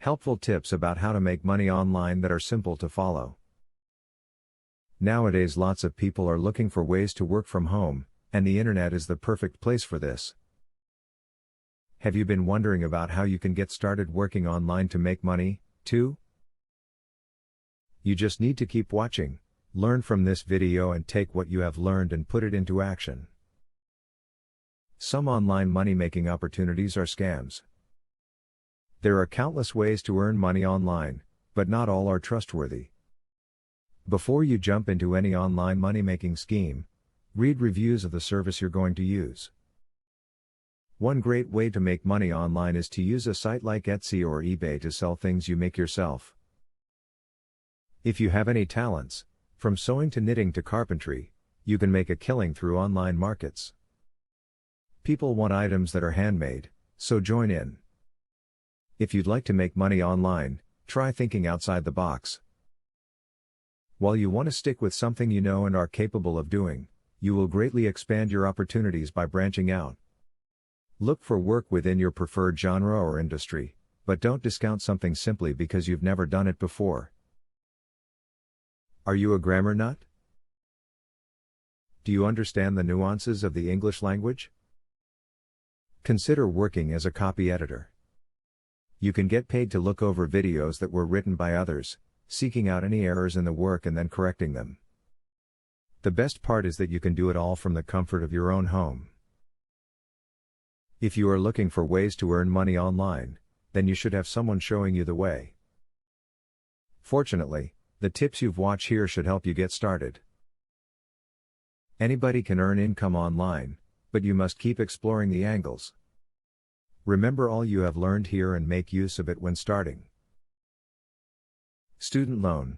Helpful tips about how to make money online that are simple to follow. Nowadays, lots of people are looking for ways to work from home, and the internet is the perfect place for this. Have you been wondering about how you can get started working online to make money, too? You just need to keep watching, learn from this video and take what you have learned and put it into action. Some online money-making opportunities are scams. There are countless ways to earn money online, but not all are trustworthy. Before you jump into any online money-making scheme, read reviews of the service you're going to use. One great way to make money online is to use a site like Etsy or eBay to sell things you make yourself. If you have any talents, from sewing to knitting to carpentry, you can make a killing through online markets. People want items that are handmade, so join in. If you'd like to make money online, try thinking outside the box. While you want to stick with something you know and are capable of doing, you will greatly expand your opportunities by branching out. Look for work within your preferred genre or industry, but don't discount something simply because you've never done it before. Are you a grammar nut? Do you understand the nuances of the English language? Consider working as a copy editor. You can get paid to look over videos that were written by others, seeking out any errors in the work and then correcting them. The best part is that you can do it all from the comfort of your own home. If you are looking for ways to earn money online, then you should have someone showing you the way. Fortunately, the tips you've watched here should help you get started. Anybody can earn income online, but you must keep exploring the angles. Remember all you have learned here and make use of it when starting. Student loan.